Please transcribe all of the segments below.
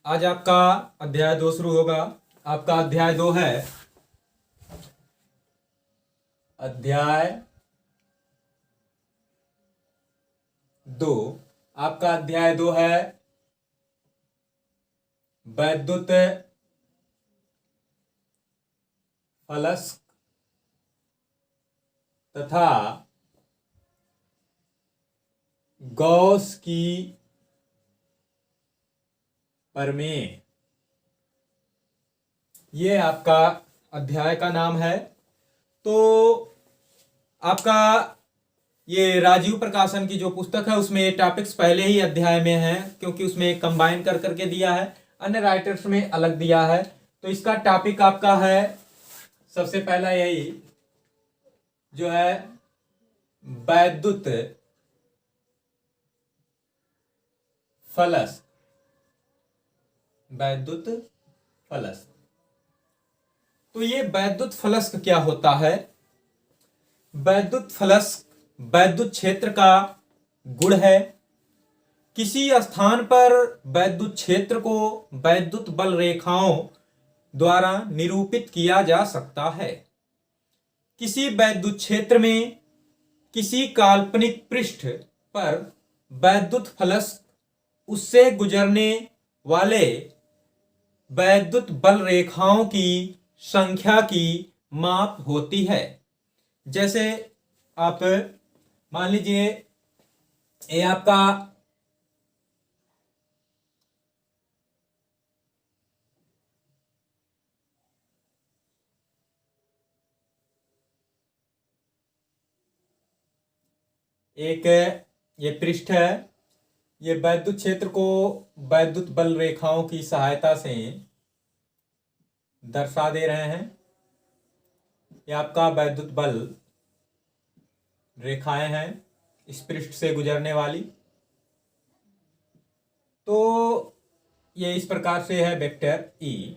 आज आपका अध्याय 2 शुरू होगा। आपका अध्याय 2 है अध्याय 2। आपका अध्याय 2 है वैद्युत फलस्क तथा गॉस की प्रमेय। ये आपका अध्याय का नाम है। तो आपका ये राजीव प्रकाशन की जो पुस्तक है उसमें ये टॉपिक्स पहले ही अध्याय में है, क्योंकि उसमें कंबाइन कर करके दिया है, अन्य राइटर्स में अलग दिया है। तो इसका टॉपिक आपका है सबसे पहला यही जो है वैद्युत फलस्क। वैद्युत फलस्क, तो ये वैद्युत फलस्क क्या होता है? वैद्युत फलस्क वैद्युत क्षेत्र का गुण है। किसी स्थान पर वैद्युत क्षेत्र को वैद्युत बल रेखाओं द्वारा निरूपित किया जा सकता है। किसी वैद्युत क्षेत्र में किसी काल्पनिक पृष्ठ पर वैद्युत फलस्क उससे गुजरने वाले वैद्युत बल रेखाओं की संख्या की माप होती है। जैसे आप मान लीजिए ये आपका एक ये पृष्ठ है। ये वैद्युत क्षेत्र को वैद्युत बल रेखाओं की सहायता से दर्शा दे रहे हैं। ये आपका वैद्युत बल रेखाएं हैं इस पृष्ठ से गुजरने वाली। तो ये इस प्रकार से है वेक्टर ई।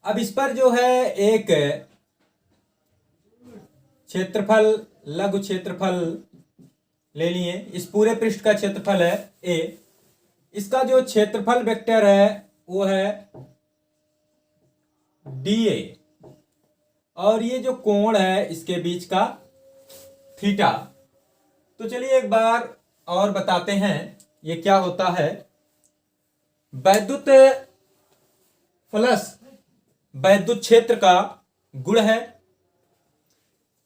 अब इस पर जो है एक क्षेत्रफल, लघु क्षेत्रफल ले लिए। इस पूरे पृष्ठ का क्षेत्रफल है ए। इसका जो क्षेत्रफल वेक्टर है वो है डी ए, और ये जो कोण है इसके बीच का थीटा। तो चलिए एक बार और बताते हैं ये क्या होता है। वैद्युत फलस्क वैद्युत क्षेत्र का गुण है।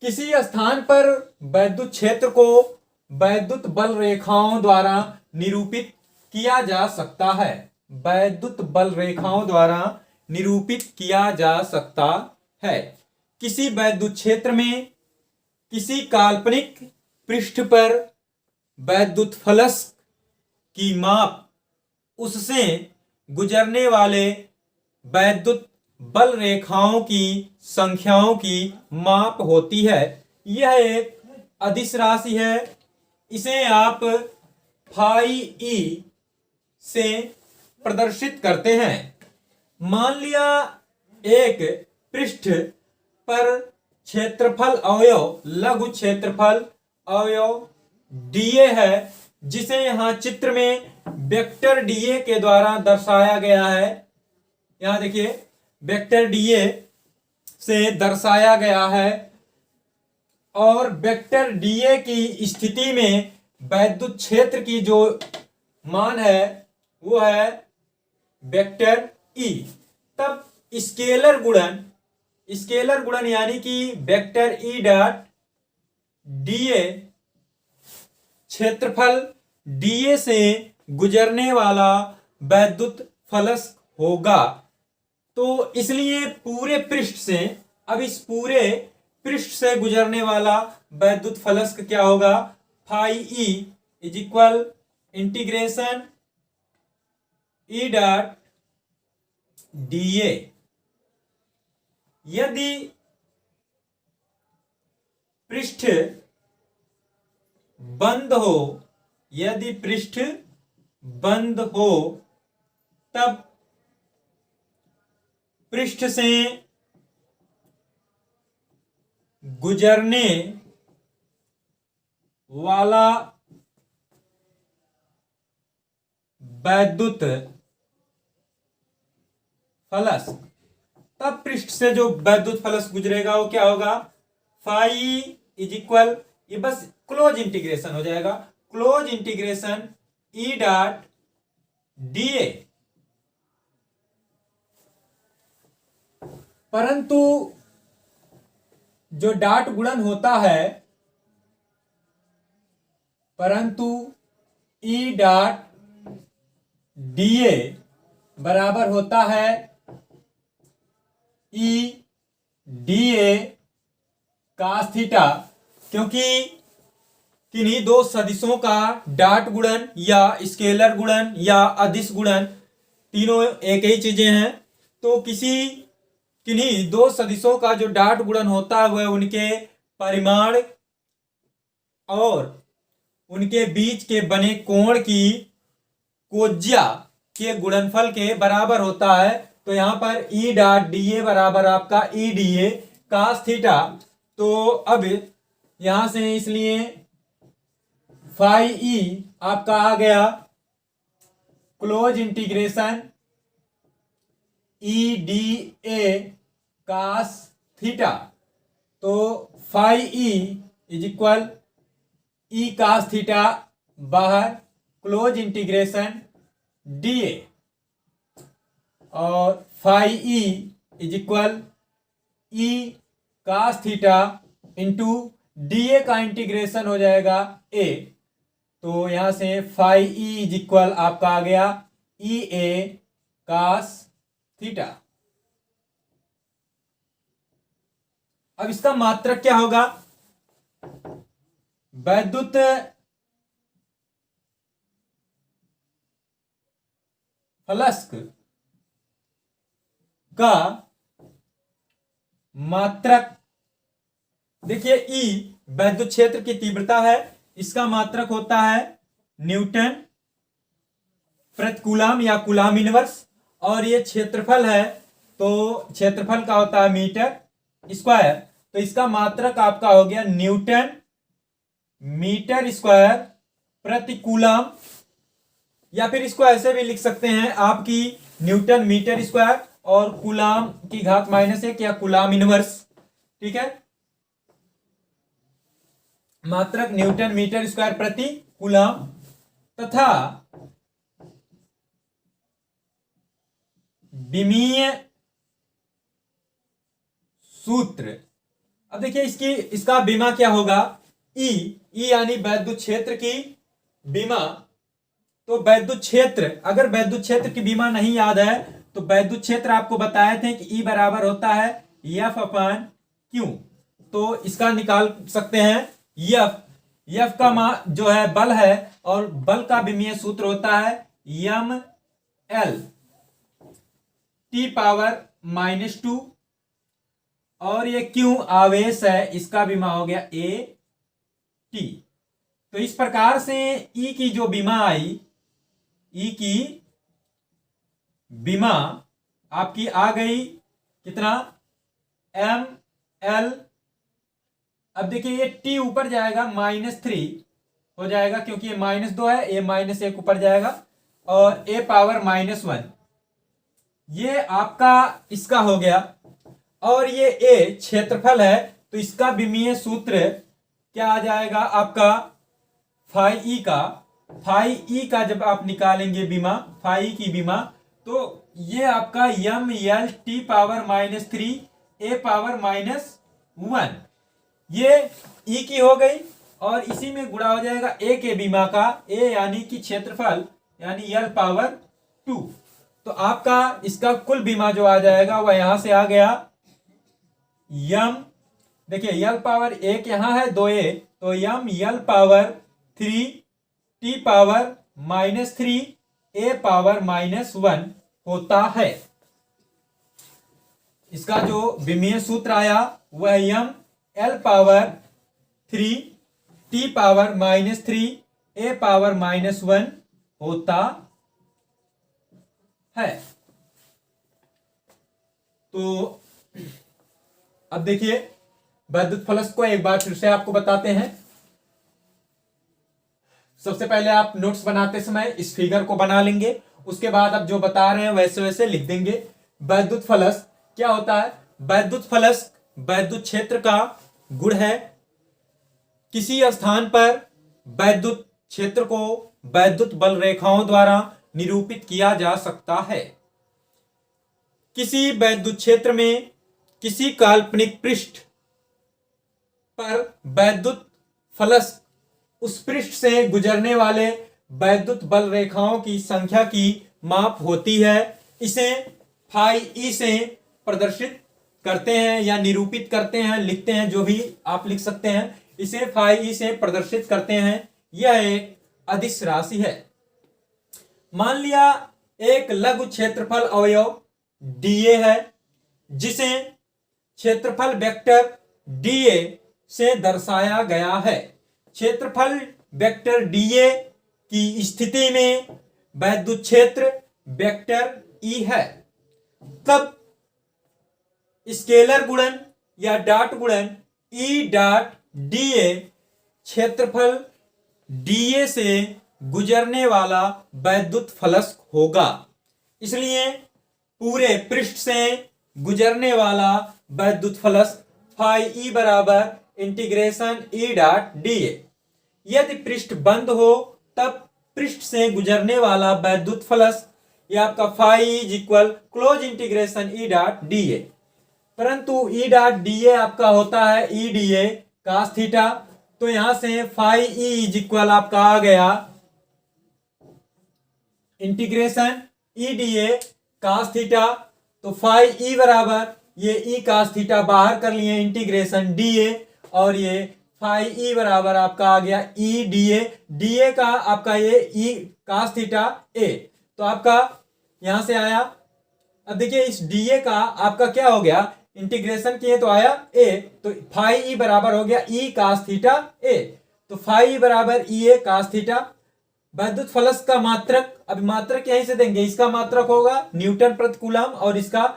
किसी स्थान पर वैद्युत क्षेत्र को वैद्युत बल रेखाओं द्वारा निरूपित किया जा सकता है। वैद्युत बल रेखाओं द्वारा निरूपित किया जा सकता है। किसी वैद्युत क्षेत्र में किसी काल्पनिक पृष्ठ पर वैद्युत फलस्क की माप उससे गुजरने वाले वैद्युत बल रेखाओं की संख्याओं की माप होती है। यह एक अदिश राशि है। इसे आप फाई ई से प्रदर्शित करते हैं। मान लिया एक पृष्ठ पर क्षेत्रफल अवयव, लघु क्षेत्रफल अवयव डीए है, जिसे यहां चित्र में वेक्टर डीए के द्वारा दर्शाया गया है। यहां देखिए वेक्टर डीए से दर्शाया गया है, और वेक्टर डीए की स्थिति में वैद्युत क्षेत्र की जो मान है वो है वेक्टर ई। तब स्केलर गुणन यानी कि वेक्टर ई डॉट डीए क्षेत्रफल डीए से गुजरने वाला वैद्युत फलस्क होगा। तो इसलिए पूरे पृष्ठ से, अब इस पूरे पृष्ठ से गुजरने वाला वैद्युत फलस्क क्या होगा? Phi E is equal integration E dot d A. यदि पृष्ठ बंद हो, यदि पृष्ठ बंद हो तब पृष्ठ से गुजरने वाला वैद्युत फलस्क, तब पृष्ठ से जो वैद्युत फलस्क गुजरेगा वो क्या होगा, फाई इज इक्वल, ये बस क्लोज इंटीग्रेशन हो जाएगा, close integration E dot D A. परंतु जो डॉट गुणन होता है, परंतु ई डॉट डी ए बराबर होता है ई डी ए कास थीटा, क्योंकि किन्हीं दो सदिशों का डॉट गुणन या स्केलर गुणन या अदिश गुणन, तीनों एक ही चीजें हैं। तो किन्हीं दो सदिशों का जो डॉट गुणन होता है वह उनके परिमाण और उनके बीच के बने कोण की कोज्या के गुणनफल के बराबर होता है। तो यहां पर ई डॉट डी ए बराबर आपका ई डी ए कास थीटा। तो अब यहां से इसलिए फाई ई आपका आ गया close integration E D A cos theta. तो phi E is equal E cos theta बाहर, क्लोज इंटीग्रेशन डी ए, और phi E is equal E cos theta into D A का इंटीग्रेशन हो जाएगा ए। तो यहां से फाई ई इज इक्वल आपका आ गया ई ए कास थीटा। अब इसका मात्रक क्या होगा, वैद्युत फलस्क का मात्रक, देखिए ई वैद्युत क्षेत्र की तीव्रता है, इसका मात्रक होता है न्यूटन प्रति कूलाम या कूलाम इनवर्स, और ये क्षेत्रफल है तो क्षेत्रफल का होता है मीटर स्क्वायर। तो इसका मात्रक आपका हो गया न्यूटन मीटर स्क्वायर प्रति कूलाम, या फिर इसको ऐसे भी लिख सकते हैं आपकी न्यूटन मीटर स्क्वायर और कूलाम की घात -1 या कूलाम इनवर्स। ठीक है, मात्रक न्यूटन मीटर स्क्वायर प्रति कूलाम। तथा विमीय सूत्र, अब देखिए इसका बीमा क्या होगा, ई यानी वैद्युत क्षेत्र की बीमा। तो वैद्युत क्षेत्र, अगर वैद्युत क्षेत्र की बीमा नहीं याद है तो वैद्युत क्षेत्र आपको बताए थे कि ई बराबर होता है एफ अपान क्यू। तो इसका निकाल सकते हैं एफ का जो है बल है, और बल का विमीय सूत्र होता है यम एल टी पावर -2, और ये क्यू आवेश है, इसका बीमा हो गया ए टी। तो इस प्रकार से ई की जो बीमा आई, ई की बीमा आपकी आ गई कितना, एम एल। अब देखिए ये टी ऊपर जाएगा -3 हो जाएगा, क्योंकि ये -2 है, ये -1 ऊपर जाएगा, और ए पावर -1, ये आपका इसका हो गया। और ये ए क्षेत्रफल है, तो इसका विमीय सूत्र क्या आ जाएगा आपका, फाई ई का जब आप निकालेंगे बीमा, फाई की बीमा, तो ये आपका यम एल टी पावर -3 ए पावर -1, ये ई की हो गई, और इसी में गुणा हो जाएगा ए के बीमा का, ए यानी कि क्षेत्रफल यानी एल पावर 2। तो आपका इसका कुल बीमा जो आ जाएगा वह यहां से आ गया यम, देखिए यल पावर 1 यहां है 2a, तो यम यल पावर 3 टी पावर -3 ए पावर -1 होता है। इसका जो विमीय सूत्र आया वह M L power 3 T power -3 ए पावर -1 होता है। तो अब देखिए वैद्युत फलस्क को एक बार फिर से आपको बताते हैं। सबसे पहले आप नोट्स बनाते समय इस फिगर को बना लेंगे, उसके बाद आप जो बता रहे हैं वैसे वैसे लिख देंगे। वैद्युत फलक क्या होता है? वैद्युत फलक वैद्युत क्षेत्र का गुण है। किसी स्थान पर वैद्युत क्षेत्र को वैद्युत बल रेखाओं द्वारा निरूपित किया जा सकता है। किसी वैद्युत क्षेत्र में किसी काल्पनिक पृष्ठ पर वैद्युत फलक उस पृष्ठ से गुजरने वाले वैद्युत बल रेखाओं की संख्या की माप होती है। इसे फाई ई से प्रदर्शित करते हैं या निरूपित करते हैं, लिखते हैं, जो भी आप लिख सकते हैं। इसे फाई ई से प्रदर्शित करते हैं। यह एक अदिश राशि है। मान लिया एक लघु क्षेत्रफल अवयव डीए है, जिसे क्षेत्रफल वेक्टर डीए से दर्शाया गया है। क्षेत्रफल वेक्टर डीए की स्थिति में वैद्युत क्षेत्र वेक्टर ई है। तब स्केलर गुणन या डॉट गुणन ई डॉट डीए क्षेत्रफल डीए से गुजरने वाला वैद्युत फलक होगा। इसलिए पूरे पृष्ठ से गुजरने वाला वैद्युत फलक फाई ई बराबर इंटीग्रेशन ई डॉट डीए। यदि पृष्ठ बंद हो तब पृष्ठ से गुजरने वाला वैद्युत फलक यह आपका phi is equal close integration E dot d A. परंतु ई डॉट डीए आपका होता है ई डीए कास थीटा, तो यहां से फाई ई इज इक्वल आपका आ गया integration e d a cos theta. तो फाई ई बराबर ये ई कास थीटा बाहर कर लिए इंटीग्रेशन डीए, और ये फाई ई बराबर आपका आ गया ई डीए। डीए का आपका ये ई कास थीटा ए, तो आपका यहां से आया। अब देखिए इस डीए का आपका क्या हो गया, इंटीग्रेशन किए तो आया ए, तो फाई ई बराबर हो गया ई कास थीटा ए। तो फाई ई बराबर ई ए कास थीटा। वैद्युत फलक का मात्रक, अभी मात्रक यहीं से देंगे, इसका मात्रक होगा न्यूटन प्रति कूलम और इसका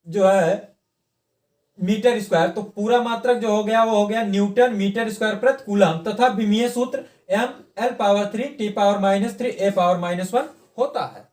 जो है मीटर स्क्वायर। तो पूरा मात्रक जो हो गया वो हो गया न्यूटन मीटर स्क्वायर प्रति कूलम, तथा विमीय सूत्र m l power 3 t power -3 a power -1 होता है।